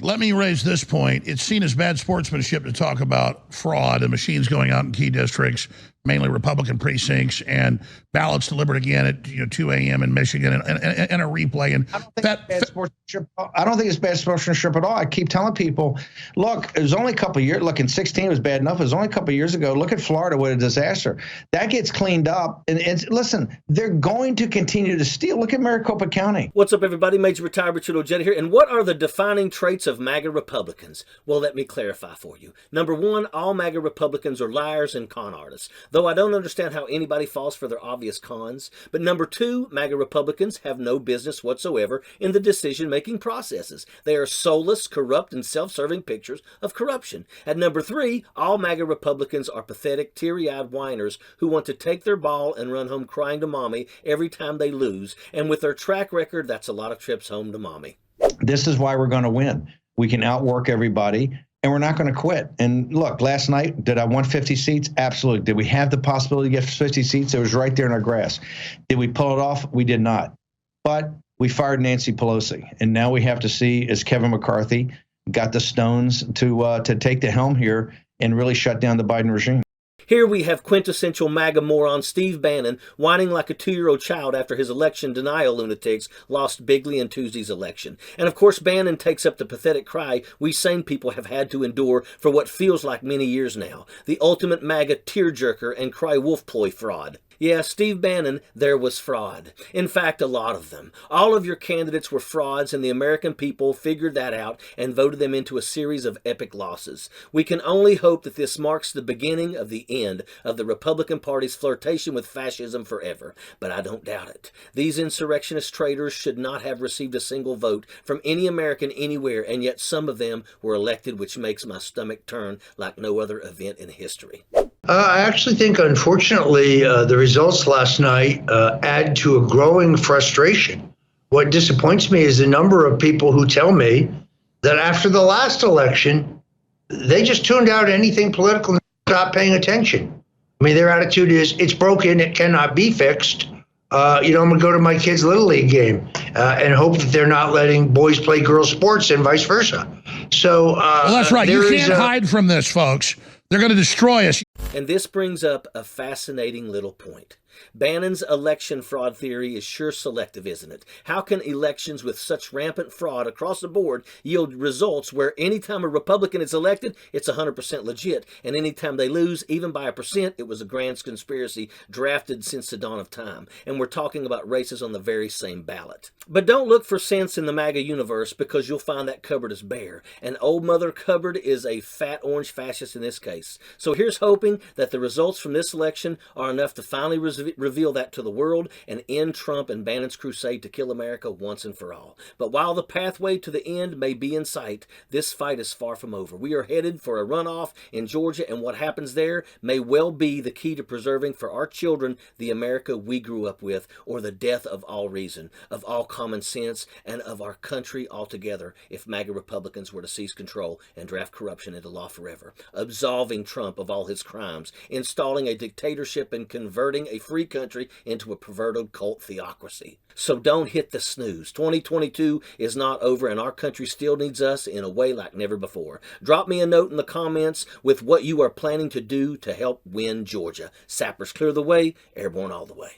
Let me raise this point. It's seen as bad sportsmanship to talk about fraud and machines going out in key districts, mainly Republican precincts, and ballots delivered again at 2 a.m. in Michigan, and a replay. And I don't think it's bad sportsmanship. I don't think it's bad sportsmanship at all. I keep telling people, look, it was only a couple of years. Look, in 16 it was bad enough. It was only a couple of years ago. Look at Florida, what a disaster. That gets cleaned up. And listen, they're going to continue to steal. Look at Maricopa County. What's up, everybody? Major Retired Richard Ojeda here. And what are the defining traits of MAGA Republicans? Well, let me clarify for you. Number one, all MAGA Republicans are liars and con artists, though I don't understand how anybody falls for their obvious cons. But number two, MAGA Republicans have no business whatsoever in the decision-making processes. They are soulless, corrupt, and self-serving pictures of corruption. And number three, all MAGA Republicans are pathetic, teary-eyed whiners who want to take their ball and run home crying to mommy every time they lose. And with their track record, that's a lot of trips home to mommy. This is why we're going to win. We can outwork everybody, and we're not going to quit. And look, last night, did I want 50 seats? Absolutely. Did we have the possibility to get 50 seats? It was right there in our grasp. Did we pull it off? We did not. But we fired Nancy Pelosi, and now we have to see, is Kevin McCarthy got the stones to take the helm here and really shut down the Biden regime? Here we have quintessential MAGA moron Steve Bannon whining like a 2-year-old child after his election denial lunatics lost bigly in Tuesday's election. And of course, Bannon takes up the pathetic cry we sane people have had to endure for what feels like many years now. The ultimate MAGA tearjerker and cry wolf ploy fraud. Yeah, Steve Bannon, there was fraud. In fact, a lot of them. All of your candidates were frauds, and the American people figured that out and voted them into a series of epic losses. We can only hope that this marks the beginning of the end of the Republican Party's flirtation with fascism forever, but I don't doubt it. These insurrectionist traitors should not have received a single vote from any American anywhere, and yet some of them were elected, which makes my stomach turn like no other event in history. I actually think, unfortunately, the results last night add to a growing frustration. What disappoints me is the number of people who tell me that after the last election, they just tuned out anything political and stopped paying attention. I mean, their attitude is, it's broken, it cannot be fixed. I'm going to go to my kid's Little League game and hope that they're not letting boys play girls' sports and vice versa. So well, that's right. You can't hide from this, folks. They're going to destroy us. And this brings up a fascinating little point. Bannon's election fraud theory is sure selective, isn't it? How can elections with such rampant fraud across the board yield results where anytime a Republican is elected, it's 100% legit, and anytime they lose, even by 1%, it was a grand conspiracy drafted since the dawn of time? And we're talking about races on the very same ballot. But don't look for sense in the MAGA universe, because you'll find that cupboard is bare. And old Mother Cupboard is a fat orange fascist in this case. So here's hoping that the results from this election are enough to finally reveal that to the world and end Trump and Bannon's crusade to kill America once and for all. But while the pathway to the end may be in sight, this fight is far from over. We are headed for a runoff in Georgia, and what happens there may well be the key to preserving for our children the America we grew up with, or the death of all reason, of all common sense, and of our country altogether if MAGA Republicans were to seize control and draft corruption into law forever, absolving Trump of all his crimes, installing a dictatorship, and converting a free country into a perverted cult theocracy. So don't hit the snooze. 2022 is not over, and our country still needs us in a way like never before. Drop me a note in the comments with what you are planning to do to help win Georgia. Sappers clear the way, airborne all the way.